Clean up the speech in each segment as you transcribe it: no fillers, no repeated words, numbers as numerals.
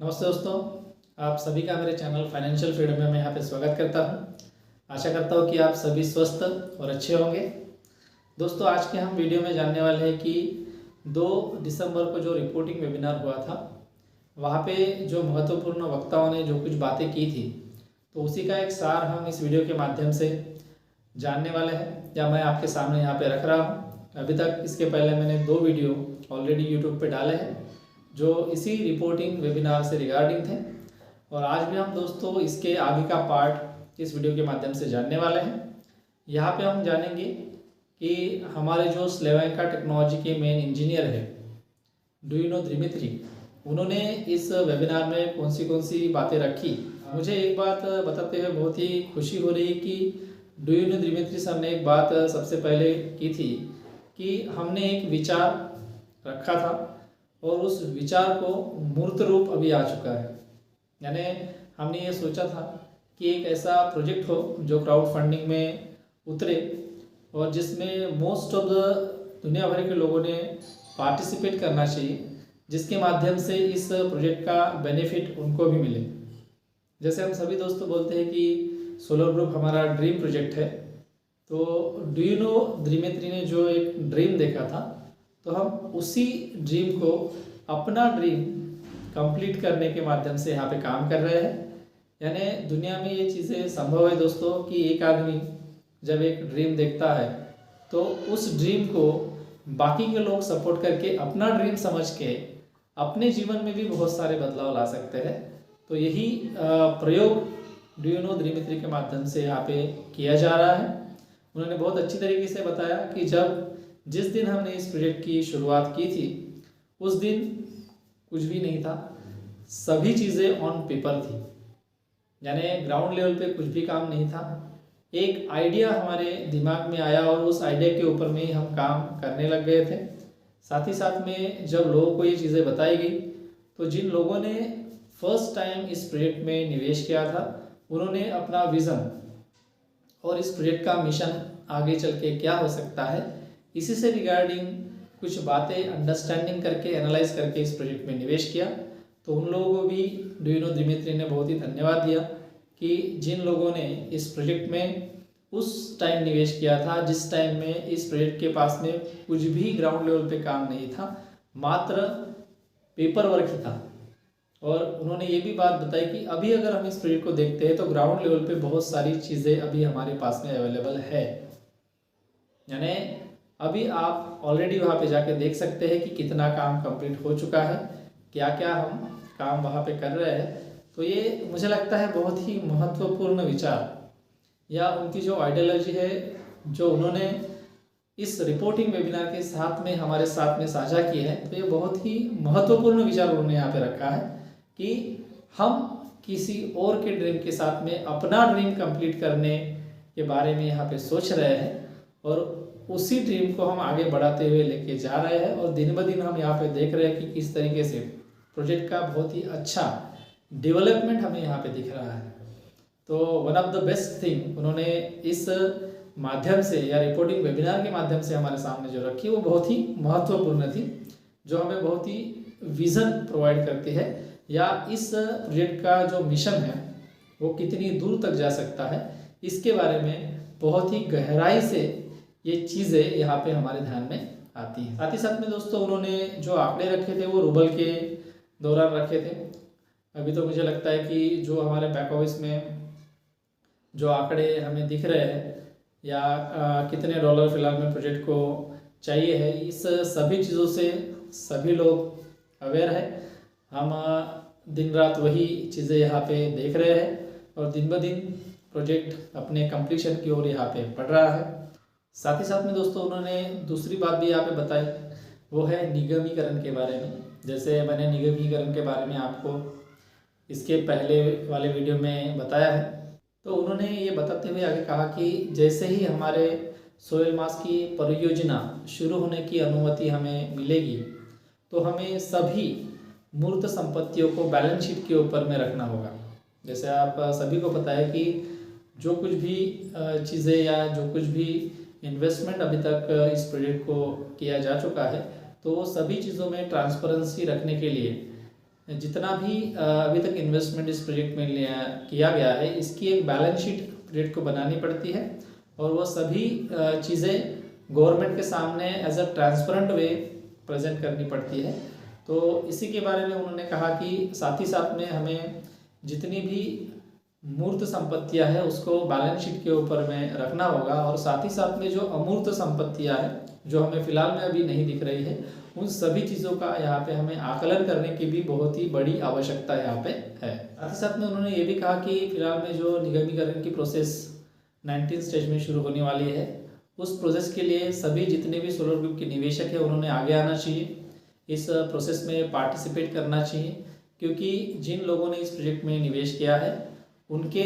नमस्ते दोस्तों, आप सभी का मेरे चैनल फाइनेंशियल फ्रीडम में मैं यहाँ पे स्वागत करता हूँ। आशा करता हूँ कि आप सभी स्वस्थ और अच्छे होंगे। दोस्तों, आज के हम वीडियो में जानने वाले हैं कि 2 दिसंबर को जो रिपोर्टिंग वेबिनार हुआ था, वहाँ पे जो महत्वपूर्ण वक्ताओं ने जो कुछ बातें की थी, तो उसी का एक सार हम इस वीडियो के माध्यम से जानने वाले हैं, या मैं आपके सामने यहाँ पे रख रहा हूँ। अभी तक इसके पहले मैंने 2 वीडियो ऑलरेडी यूट्यूब पे डाले हैं जो इसी रिपोर्टिंग वेबिनार से रिगार्डिंग थे, और आज भी हम दोस्तों इसके आगे का पार्ट इस वीडियो के माध्यम से जानने वाले हैं। यहाँ पे हम जानेंगे कि हमारे जो स्लोवेनिया टेक्नोलॉजी के मेन इंजीनियर है डुइनो दिमित्री, उन्होंने इस वेबिनार में कौन सी बातें रखी। मुझे एक बात बताते हुए बहुत ही खुशी हो रही है कि डुइनो दिमित्री सर ने एक बात सबसे पहले की थी कि हमने एक विचार रखा था और उस विचार को मूर्त रूप अभी आ चुका है। यानी हमने ये सोचा था कि एक ऐसा प्रोजेक्ट हो जो क्राउड फंडिंग में उतरे और जिसमें मोस्ट ऑफ द दुनिया भर के लोगों ने पार्टिसिपेट करना चाहिए, जिसके माध्यम से इस प्रोजेक्ट का बेनिफिट उनको भी मिले। जैसे हम सभी दोस्तों बोलते हैं कि सोलर ग्रुप हमारा ड्रीम प्रोजेक्ट है, तो डुइनो दिमित्री ने जो एक ड्रीम देखा था, तो हम उसी ड्रीम को अपना ड्रीम कंप्लीट करने के माध्यम से यहाँ पे काम कर रहे हैं। यानी दुनिया में ये चीज़ें संभव है दोस्तों कि एक आदमी जब एक ड्रीम देखता है तो उस ड्रीम को बाकी के लोग सपोर्ट करके अपना ड्रीम समझ के अपने जीवन में भी बहुत सारे बदलाव ला सकते हैं। तो यही प्रयोग डुइनो दिमित्री के माध्यम से यहाँ पे किया जा रहा है। उन्होंने बहुत अच्छी तरीके से बताया कि जिस दिन हमने इस प्रोजेक्ट की शुरुआत की थी, उस दिन कुछ भी नहीं था, सभी चीज़ें ऑन पेपर थी। यानी ग्राउंड लेवल पे कुछ भी काम नहीं था। एक आइडिया हमारे दिमाग में आया और उस आइडिया के ऊपर में ही हम काम करने लग गए थे। साथ ही साथ में जब लोगों को ये चीज़ें बताई गई, तो जिन लोगों ने फर्स्ट टाइम इस प्रोजेक्ट में निवेश किया था, उन्होंने अपना विज़न और इस प्रोजेक्ट का मिशन आगे चल के क्या हो सकता है, इसी से रिगार्डिंग कुछ बातें अंडरस्टैंडिंग करके एनालाइज करके इस प्रोजेक्ट में निवेश किया। तो उन लोगों को भी डुइनो दिमित्री ने बहुत ही धन्यवाद दिया कि जिन लोगों ने इस प्रोजेक्ट में उस टाइम निवेश किया था जिस टाइम में इस प्रोजेक्ट के पास में कुछ भी ग्राउंड लेवल पे काम नहीं था, मात्र पेपर वर्क ही था। और उन्होंने ये भी बात बताई कि अभी अगर हम इस प्रोजेक्ट को देखते हैं तो ग्राउंड लेवल पे बहुत सारी चीज़ें अभी हमारे पास में अवेलेबल है। यानी अभी आप ऑलरेडी वहाँ पे जाके देख सकते हैं कि कितना काम कंप्लीट हो चुका है, क्या क्या हम काम वहाँ पे कर रहे हैं। तो ये मुझे लगता है बहुत ही महत्वपूर्ण विचार या उनकी जो आइडियोलॉजी है जो उन्होंने इस रिपोर्टिंग वेबिनार के साथ में हमारे साथ में साझा की है, तो ये बहुत ही महत्वपूर्ण विचार उन्होंने यहाँ पे रखा है कि हम किसी और के ड्रीम के साथ में अपना ड्रीम कंप्लीट करने के बारे में यहाँ पे सोच रहे हैं और उसी ड्रीम को हम आगे बढ़ाते हुए लेके जा रहे हैं। और दिन ब दिन हम यहाँ पे देख रहे हैं कि किस तरीके से प्रोजेक्ट का बहुत ही अच्छा डेवलपमेंट हमें यहाँ पे दिख रहा है। तो one of the best thing उन्होंने इस माध्यम से या रिपोर्टिंग वेबिनार के माध्यम से हमारे सामने जो रखी, वो बहुत ही महत्वपूर्ण थी, जो हमें बहुत ही विज़न प्रोवाइड करती है, या इस प्रोजेक्ट का जो मिशन है वो कितनी दूर तक जा सकता है, इसके बारे में बहुत ही गहराई से ये चीज़ें यहाँ पे हमारे ध्यान में आती हैं। साथ ही साथ में दोस्तों उन्होंने जो आंकड़े रखे थे वो रूबल के दौरान रखे थे। अभी तो मुझे लगता है कि जो हमारे बैक ऑफिस में जो आंकड़े हमें दिख रहे हैं या कितने डॉलर फिलहाल में प्रोजेक्ट को चाहिए है, इस सभी चीज़ों से सभी लोग अवेयर है। हम दिन रात वही चीज़ें यहाँ पे देख रहे हैं और दिन ब दिन प्रोजेक्ट अपने कंप्लीशन की ओर यहाँ पे बढ़ रहा है। साथ ही साथ में दोस्तों उन्होंने दूसरी बात भी यहाँ पे बताई, वो है निगमीकरण के बारे में। जैसे मैंने निगमीकरण के बारे में आपको इसके पहले वाले वीडियो में बताया है, तो उन्होंने ये बताते हुए आगे कहा कि जैसे ही हमारे सोयल मास की परियोजना शुरू होने की अनुमति हमें मिलेगी, तो हमें सभी मूर्त संपत्तियों को बैलेंस शीट के ऊपर में रखना होगा। जैसे आप सभी को पता है कि जो कुछ भी चीज़ें या जो कुछ भी इन्वेस्टमेंट अभी तक इस प्रोजेक्ट को किया जा चुका है, तो वो सभी चीज़ों में ट्रांसपेरेंसी रखने के लिए जितना भी अभी तक इन्वेस्टमेंट इस प्रोजेक्ट में किया गया है, इसकी एक बैलेंस शीट प्रोजेक्ट को बनानी पड़ती है और वो सभी चीज़ें गवर्नमेंट के सामने as a transparent way present करनी पड़ती है। तो इसी के बारे में उन्होंने कहा कि साथ ही साथ में हमें जितनी भी मूर्त संपत्तियां है उसको बैलेंस शीट के ऊपर में रखना होगा, और साथ ही साथ में जो अमूर्त संपत्तियां हैं जो हमें फिलहाल में अभी नहीं दिख रही है, उन सभी चीज़ों का यहाँ पे हमें आकलन करने की भी बहुत ही बड़ी आवश्यकता यहाँ पे है। साथ ही साथ में उन्होंने ये भी कहा कि फिलहाल में जो निगमीकरण की प्रोसेस 19 स्टेज में शुरू होने वाली है, उस प्रोसेस के लिए सभी जितने भी सोलर ग्रुप के निवेशक हैं उन्होंने आगे आना चाहिए, इस प्रोसेस में पार्टिसिपेट करना चाहिए, क्योंकि जिन लोगों ने इस प्रोजेक्ट में निवेश किया है उनके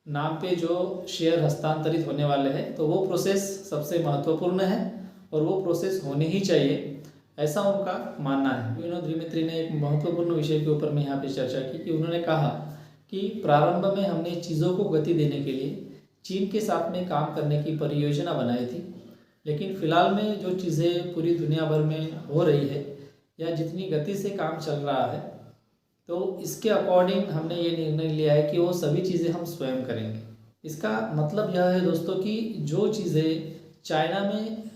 नाम पे जो शेयर हस्तांतरित होने वाले हैं, तो वो प्रोसेस सबसे महत्वपूर्ण है और वो प्रोसेस होने ही चाहिए, ऐसा उनका मानना है। विनोद द्विमित्री ने एक महत्वपूर्ण विषय के ऊपर में यहाँ पे चर्चा की कि उन्होंने कहा कि प्रारंभ में हमने चीज़ों को गति देने के लिए चीन के साथ में काम करने की परियोजना बनाई थी, लेकिन फिलहाल में जो चीज़ें पूरी दुनिया भर में हो रही है या जितनी गति से काम चल रहा है, तो इसके अकॉर्डिंग हमने ये निर्णय लिया है कि वो सभी चीज़ें हम स्वयं करेंगे। इसका मतलब यह है दोस्तों कि जो चीज़ें चाइना में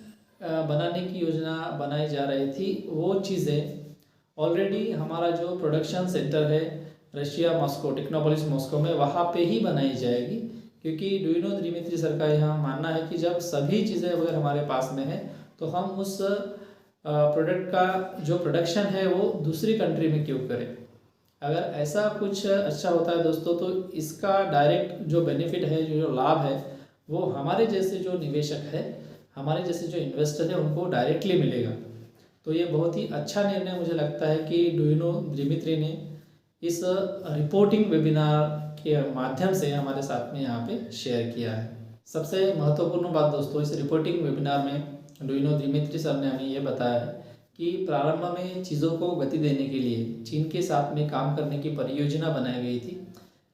बनाने की योजना बनाई जा रही थी, वो चीज़ें ऑलरेडी हमारा जो प्रोडक्शन सेंटर है रशिया मॉस्को, टेक्नोपोलिस मॉस्को में, वहाँ पे ही बनाई जाएगी, क्योंकि विनोद द्विमित्री सर का यहाँ मानना है कि जब सभी चीज़ें अगर हमारे पास में है तो हम उस प्रोडक्ट का जो प्रोडक्शन है वो दूसरी कंट्री में क्यों करें। अगर ऐसा कुछ अच्छा होता है दोस्तों, तो इसका डायरेक्ट जो बेनिफिट है, जो लाभ है, वो हमारे जैसे जो निवेशक है, हमारे जैसे जो इन्वेस्टर है, उनको डायरेक्टली मिलेगा। तो ये बहुत ही अच्छा निर्णय मुझे लगता है कि विनोद द्विमित्री ने इस रिपोर्टिंग वेबिनार के माध्यम से हमारे साथ में यहाँ पे शेयर किया है। सबसे महत्वपूर्ण बात दोस्तों, इस रिपोर्टिंग वेबिनार में विनोद द्विमित्री सर ने हमें ये बताया है कि प्रारंभ में चीज़ों को गति देने के लिए चीन के साथ में काम करने की परियोजना बनाई गई थी,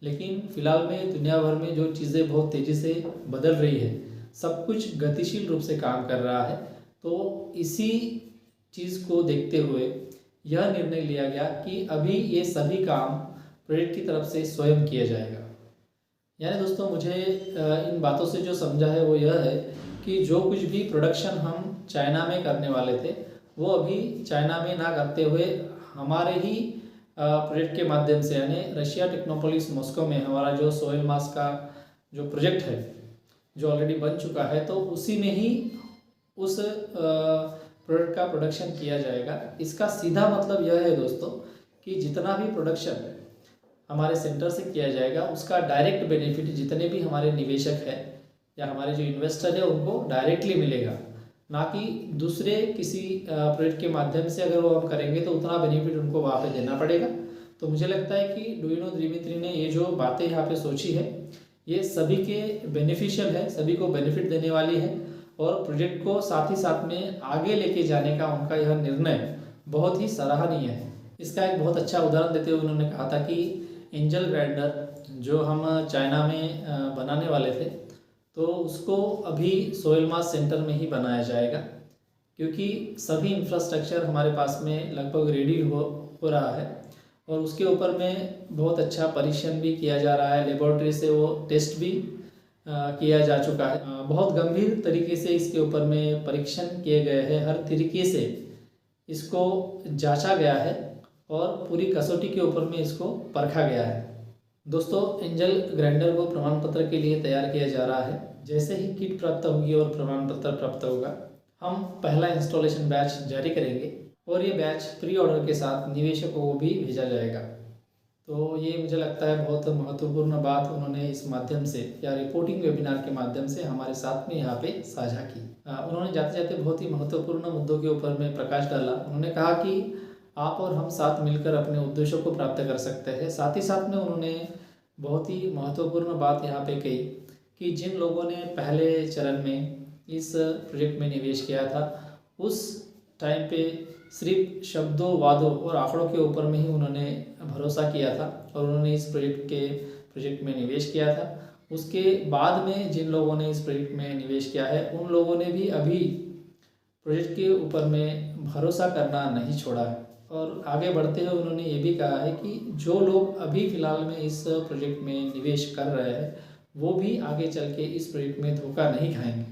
लेकिन फिलहाल में दुनिया भर में जो चीज़ें बहुत तेज़ी से बदल रही है, सब कुछ गतिशील रूप से काम कर रहा है, तो इसी चीज़ को देखते हुए यह निर्णय लिया गया कि अभी ये सभी काम प्रोजेक्ट की तरफ से स्वयं किया जाएगा। यानी दोस्तों, मुझे इन बातों से जो समझा है वो यह है कि जो कुछ भी प्रोडक्शन हम चाइना में करने वाले थे, वो अभी चाइना में ना करते हुए हमारे ही प्रोजेक्ट के माध्यम से, यानी रशिया टेक्नोपोलिस मॉस्को में हमारा जो सोयल मास का जो प्रोजेक्ट है जो ऑलरेडी बन चुका है, तो उसी में ही उस प्रोडक्ट का प्रोडक्शन किया जाएगा। इसका सीधा मतलब यह है दोस्तों कि जितना भी प्रोडक्शन हमारे सेंटर से किया जाएगा, उसका डायरेक्ट बेनिफिट जितने भी हमारे निवेशक हैं या हमारे जो इन्वेस्टर है उनको डायरेक्टली मिलेगा, ना कि दूसरे किसी प्रोजेक्ट के माध्यम से अगर वो हम करेंगे तो उतना बेनिफिट उनको वहाँ पे देना पड़ेगा। तो मुझे लगता है कि विनोद द्विमित्री ने ये जो बातें यहाँ पे सोची है, ये सभी के बेनिफिशियल है, सभी को बेनिफिट देने वाली है, और प्रोजेक्ट को साथ ही साथ में आगे लेके जाने का उनका यह निर्णय बहुत ही सराहनीय है। इसका एक बहुत अच्छा उदाहरण देते हुए उन्होंने कहा था कि एंजल ग्राइंडर जो हम चाइना में बनाने वाले थे, तो उसको अभी सोयल मास सेंटर में ही बनाया जाएगा, क्योंकि सभी इंफ्रास्ट्रक्चर हमारे पास में लगभग रेडी हो रहा है, और उसके ऊपर में बहुत अच्छा परीक्षण भी किया जा रहा है, लेबोरेटरी से वो टेस्ट भी किया जा चुका है। बहुत गंभीर तरीके से इसके ऊपर में परीक्षण किए गए हैं, हर तरीके से इसको जांचा गया है और पूरी कसौटी के ऊपर में इसको परखा गया है। दोस्तों, एंजल ग्राइंडर को प्रमाण पत्र के लिए तैयार किया जा रहा है। जैसे ही किट प्राप्त होगी और प्रमाण पत्र प्राप्त होगा, हम पहला इंस्टॉलेशन बैच जारी करेंगे और ये बैच प्री ऑर्डर के साथ निवेशकों को भी भेजा जाएगा। तो ये मुझे लगता है बहुत महत्वपूर्ण बात उन्होंने इस माध्यम से या रिपोर्टिंग वेबिनार के माध्यम से हमारे साथ में यहाँ पे साझा की। उन्होंने जाते जाते बहुत ही महत्वपूर्ण मुद्दों के ऊपर में प्रकाश डाला। उन्होंने कहा कि आप और हम साथ मिलकर अपने उद्देश्यों को प्राप्त कर सकते हैं। साथ ही साथ में उन्होंने बहुत ही महत्वपूर्ण बात यहाँ पे कही कि जिन लोगों ने पहले चरण में इस प्रोजेक्ट में निवेश किया था, उस टाइम पे सिर्फ शब्दों, वादों और आंकड़ों के ऊपर में ही उन्होंने भरोसा किया था और उन्होंने इस प्रोजेक्ट में निवेश किया था। उसके बाद में जिन लोगों ने इस प्रोजेक्ट में निवेश किया है, उन लोगों ने भी अभी प्रोजेक्ट के ऊपर में भरोसा करना नहीं छोड़ा है। और आगे बढ़ते हुए उन्होंने ये भी कहा है कि जो लोग अभी फ़िलहाल में इस प्रोजेक्ट में निवेश कर रहे हैं वो भी आगे चल के इस प्रोजेक्ट में धोखा नहीं खाएंगे।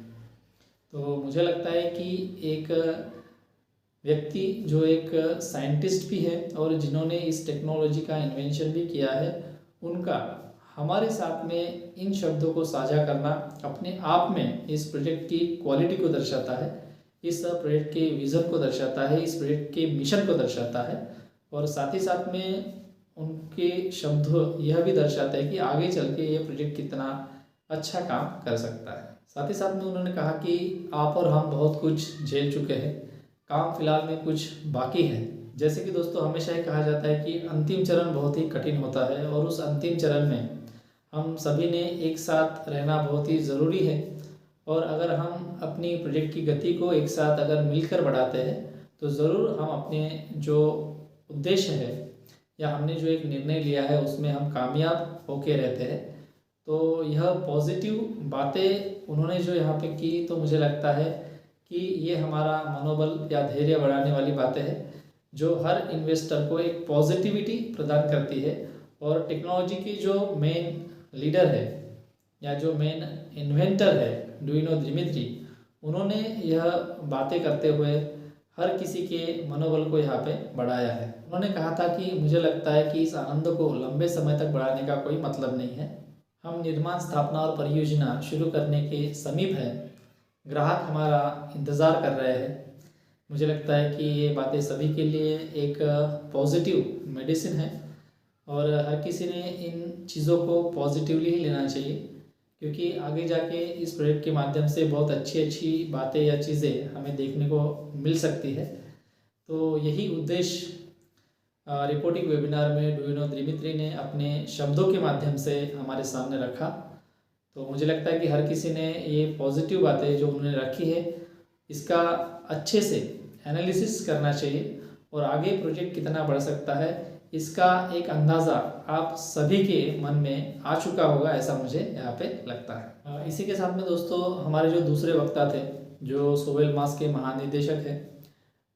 तो मुझे लगता है कि एक व्यक्ति जो एक साइंटिस्ट भी है और जिन्होंने इस टेक्नोलॉजी का इन्वेंशन भी किया है, उनका हमारे साथ में इन शब्दों को साझा करना अपने आप में इस प्रोजेक्ट की क्वालिटी को दर्शाता है, इस प्रोजेक्ट के विज़न को दर्शाता है, इस प्रोजेक्ट के मिशन को दर्शाता है और साथ ही साथ में उनके शब्द यह भी दर्शाते हैं कि आगे चल के ये प्रोजेक्ट कितना अच्छा काम कर सकता है। साथ ही साथ में उन्होंने कहा कि आप और हम बहुत कुछ झेल चुके हैं, काम फिलहाल में कुछ बाकी है। जैसे कि दोस्तों हमेशा ही कहा जाता है कि अंतिम चरण बहुत ही कठिन होता है और उस अंतिम चरण में हम सभी ने एक साथ रहना बहुत ही ज़रूरी है और अगर हम अपनी प्रोजेक्ट की गति को एक साथ अगर मिलकर बढ़ाते हैं तो ज़रूर हम अपने जो उद्देश्य है या हमने जो एक निर्णय लिया है उसमें हम कामयाब होके रहते हैं। तो यह पॉजिटिव बातें उन्होंने जो यहाँ पे की तो मुझे लगता है कि ये हमारा मनोबल या धैर्य बढ़ाने वाली बातें हैं जो हर इन्वेस्टर को एक पॉजिटिविटी प्रदान करती है। और टेक्नोलॉजी की जो मेन लीडर है या जो मेन इन्वेंटर है ड्यूइनो दिमित्री, उन्होंने यह बातें करते हुए हर किसी के मनोबल को यहाँ पे बढ़ाया है। उन्होंने कहा था कि मुझे लगता है कि इस आनंद को लंबे समय तक बढ़ाने का कोई मतलब नहीं है। हम निर्माण स्थापना और परियोजना शुरू करने के समीप है, ग्राहक हमारा इंतज़ार कर रहे हैं। मुझे लगता है कि ये बातें सभी के लिए एक पॉजिटिव मेडिसिन है और हर किसी ने इन चीज़ों को पॉजिटिवली ही लेना चाहिए क्योंकि आगे जाके इस प्रोजेक्ट के माध्यम से बहुत अच्छी अच्छी बातें या चीज़ें हमें देखने को मिल सकती है। तो यही उद्देश्य रिपोर्टिंग वेबिनार में ड्यूइनो दिमित्री ने अपने शब्दों के माध्यम से हमारे सामने रखा। तो मुझे लगता है कि हर किसी ने ये पॉजिटिव बातें जो उन्होंने रखी है इसका अच्छे से एनालिसिस करना चाहिए और आगे प्रोजेक्ट कितना बढ़ सकता है इसका एक अंदाज़ा आप सभी के मन में आ चुका होगा, ऐसा मुझे यहाँ पे लगता है। इसी के साथ में दोस्तों हमारे जो दूसरे वक्ता थे जो सोवेल मास के महानिदेशक हैं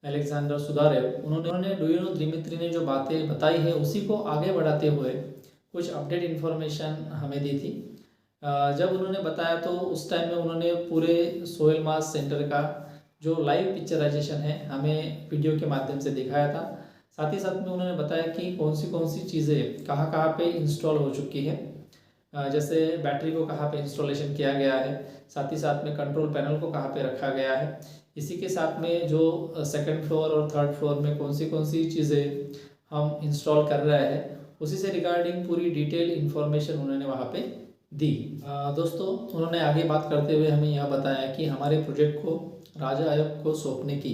अलेक्जेंडर सुदारेव, उन्होंने ड्यूइनो दिमित्री ने जो बातें बताई है उसी को आगे बढ़ाते हुए कुछ अपडेट इन्फॉर्मेशन हमें दी थी। जब उन्होंने बताया तो उस टाइम में उन्होंने पूरे सोवेल मास सेंटर का जो लाइव पिक्चराइजेशन है हमें वीडियो के माध्यम से दिखाया था। साथ ही साथ में उन्होंने बताया कि कौन सी चीज़ें कहाँ पे इंस्टॉल हो चुकी है, जैसे बैटरी को कहाँ पे इंस्टॉलेशन किया गया है, साथ ही साथ में कंट्रोल पैनल को कहाँ पे रखा गया है। इसी के साथ में जो सेकंड फ्लोर और थर्ड फ्लोर में कौन सी चीज़ें हम इंस्टॉल कर रहे हैं उसी से रिगार्डिंग पूरी डिटेल इन्फॉर्मेशन उन्होंने वहाँ पे दी। दोस्तों उन्होंने आगे बात करते हुए हमें यह बताया कि हमारे प्रोजेक्ट को राज्य आयोग को सौंपने की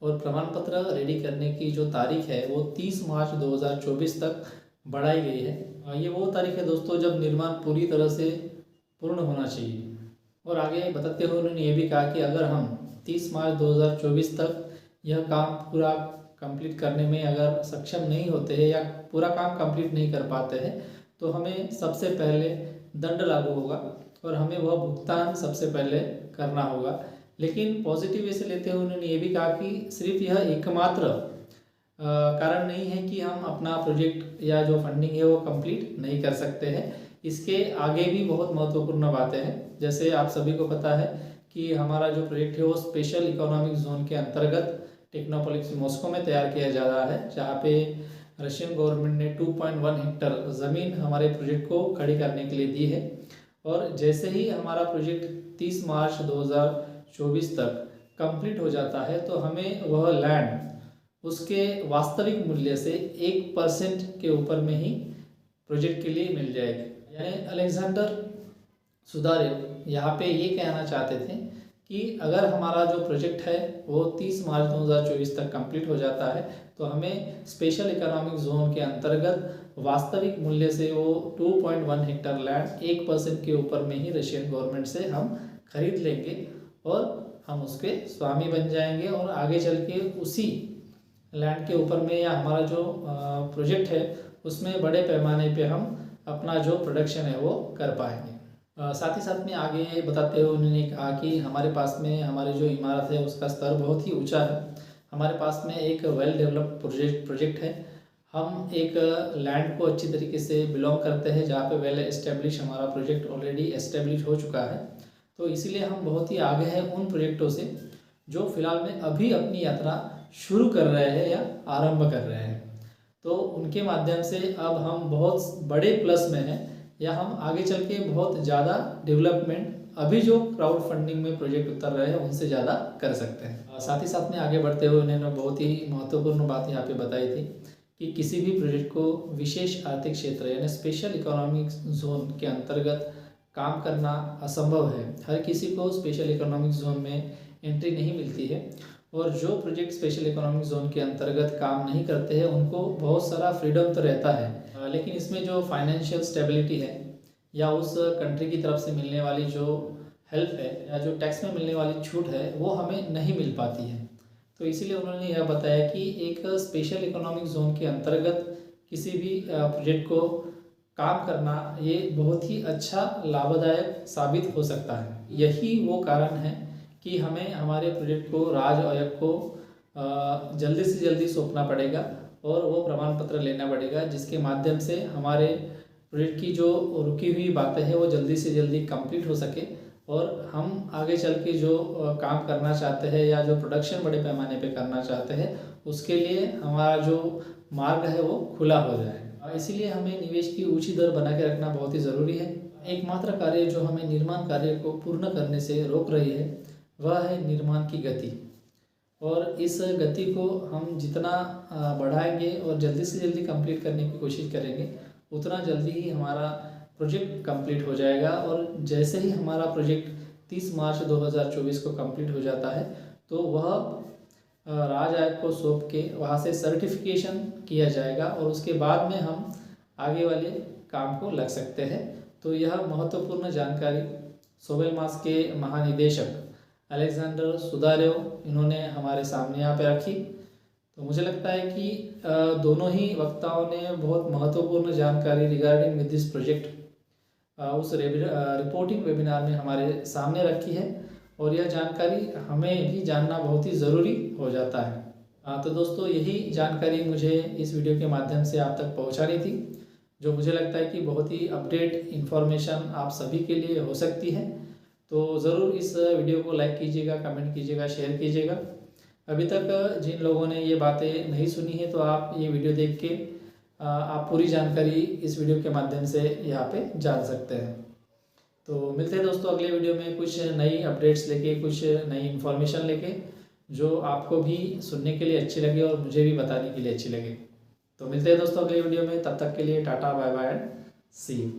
और प्रमाण पत्र रेडी करने की जो तारीख है वो 30 मार्च 2024 तक बढ़ाई गई है। ये वो तारीख है दोस्तों जब निर्माण पूरी तरह से पूर्ण होना चाहिए। और आगे बताते हुए उन्होंने ये भी कहा कि अगर हम 30 मार्च 2024 तक यह काम पूरा कंप्लीट करने में अगर सक्षम नहीं होते हैं या पूरा काम कंप्लीट नहीं कर पाते हैं तो हमें सबसे पहले दंड लागू होगा और हमें वह भुगतान सबसे पहले करना होगा। लेकिन पॉजिटिव वे से लेते हुए उन्होंने ये भी कहा कि सिर्फ यह एकमात्र कारण नहीं है कि हम अपना प्रोजेक्ट या जो फंडिंग है वो कंप्लीट नहीं कर सकते हैं, इसके आगे भी बहुत महत्वपूर्ण बातें हैं। जैसे आप सभी को पता है कि हमारा जो प्रोजेक्ट है वो स्पेशल इकोनॉमिक जोन के अंतर्गत टेक्नोपोलिस मॉस्को में तैयार किया जा रहा है, जहाँ पे रशियन गवर्नमेंट ने 2.1 हेक्टर ज़मीन हमारे प्रोजेक्ट को खड़ी करने के लिए दी है। और जैसे ही हमारा प्रोजेक्ट 30 मार्च 2024 तक कंप्लीट हो जाता है तो हमें वह लैंड उसके वास्तविक मूल्य से 1% के ऊपर में ही प्रोजेक्ट के लिए मिल जाएगी। यानी अलेक्जेंडर सुदारेव यहाँ पे ये कहना चाहते थे कि अगर हमारा जो प्रोजेक्ट है वो 30 मार्च 2024 तक कंप्लीट हो जाता है तो हमें स्पेशल इकोनॉमिक जोन के अंतर्गत वास्तविक मूल्य से वो 2.1 हेक्टर लैंड 1% के ऊपर में ही रशियन गवर्नमेंट से हम खरीद लेंगे और हम उसके स्वामी बन जाएंगे और आगे चल के उसी लैंड के ऊपर में या हमारा जो प्रोजेक्ट है उसमें बड़े पैमाने पे हम अपना जो प्रोडक्शन है वो कर पाएंगे। साथ ही साथ में आगे बताते हुए उन्होंने कहा कि हमारे पास में हमारी जो इमारत है उसका स्तर बहुत ही ऊंचा है, हमारे पास में एक वेल डेवलप्ड प्रोजेक्ट है। हम एक लैंड को अच्छी तरीके से बिलोंग करते हैं जहाँ पे वेल एस्टेब्लिश हमारा प्रोजेक्ट ऑलरेडी एस्टेब्लिश हो चुका है। तो इसीलिए हम बहुत ही आगे हैं उन प्रोजेक्टों से जो फिलहाल में अभी अपनी यात्रा शुरू कर रहे हैं या आरंभ कर रहे हैं। तो उनके माध्यम से अब हम बहुत बड़े प्लस में हैं या हम आगे चल के बहुत ज़्यादा डेवलपमेंट अभी जो क्राउड फंडिंग में प्रोजेक्ट उतर रहे हैं उनसे ज़्यादा कर सकते हैं। साथ ही साथ में आगे बढ़ते हुए उन्होंने बहुत ही महत्वपूर्ण बात यहाँ पे बताई थी कि किसी भी प्रोजेक्ट को विशेष आर्थिक क्षेत्र यानी स्पेशल इकोनॉमिक जोन के अंतर्गत काम करना असंभव है। हर किसी को स्पेशल इकोनॉमिक जोन में एंट्री नहीं मिलती है और जो प्रोजेक्ट स्पेशल इकोनॉमिक जोन के अंतर्गत काम नहीं करते हैं उनको बहुत सारा फ्रीडम तो रहता है, लेकिन इसमें जो फाइनेंशियल स्टेबिलिटी है या उस कंट्री की तरफ से मिलने वाली जो हेल्प है या जो टैक्स में मिलने वाली छूट है वो हमें नहीं मिल पाती है। तो इसीलिए उन्होंने यह बताया कि एक स्पेशल इकोनॉमिक जोन के अंतर्गत किसी भी प्रोजेक्ट को काम करना ये बहुत ही अच्छा लाभदायक साबित हो सकता है। यही वो कारण है कि हमें हमारे प्रोजेक्ट को राज आयोग को जल्दी से जल्दी सौंपना पड़ेगा और वो प्रमाण पत्र लेना पड़ेगा जिसके माध्यम से हमारे प्रोजेक्ट की जो रुकी हुई बातें हैं वो जल्दी से जल्दी कंप्लीट हो सके और हम आगे चल के जो काम करना चाहते हैं या जो प्रोडक्शन बड़े पैमाने पे करना चाहते हैं उसके लिए हमारा जो मार्ग है वो खुला हो जाए। इसीलिए हमें निवेश की ऊंची दर बना के रखना बहुत ही ज़रूरी है। एकमात्र कार्य जो हमें निर्माण कार्य को पूर्ण करने से रोक रही है वह है निर्माण की गति, और इस गति को हम जितना बढ़ाएंगे और जल्दी से जल्दी कंप्लीट करने की कोशिश करेंगे उतना जल्दी ही हमारा प्रोजेक्ट कंप्लीट हो जाएगा। और जैसे ही हमारा प्रोजेक्ट 30 मार्च 2024 को कंप्लीट हो जाता है तो वह राज आयोग को सौंप के वहाँ से सर्टिफिकेशन किया जाएगा और उसके बाद में हम आगे वाले काम को लग सकते हैं। तो यह महत्वपूर्ण जानकारी सोबेलमास के महानिदेशक अलेक्जेंडर सुदारेव इन्होंने हमारे सामने यहाँ पे रखी। तो मुझे लगता है कि दोनों ही वक्ताओं ने बहुत महत्वपूर्ण जानकारी रिगार्डिंग विद दिस प्रोजेक्ट उस रिपोर्टिंग वेबिनार में हमारे सामने रखी है और यह जानकारी हमें भी जानना बहुत ही ज़रूरी हो जाता है। तो दोस्तों यही जानकारी मुझे इस वीडियो के माध्यम से आप तक पहुंचानी थी, जो मुझे लगता है कि बहुत ही अपडेट इन्फॉर्मेशन आप सभी के लिए हो सकती है। तो ज़रूर इस वीडियो को लाइक कीजिएगा, कमेंट कीजिएगा, शेयर कीजिएगा। अभी तक जिन लोगों ने ये बातें नहीं सुनी है तो आप ये वीडियो देख के आप पूरी जानकारी इस वीडियो के माध्यम से यहाँ पे जान सकते हैं। तो मिलते हैं दोस्तों अगले वीडियो में कुछ नई अपडेट्स लेके, कुछ नई इन्फॉर्मेशन लेके जो आपको भी सुनने के लिए अच्छी लगे और मुझे भी बताने के लिए अच्छी लगे। तो मिलते हैं दोस्तों अगले वीडियो में, तब तक के लिए tata bye bye and see you.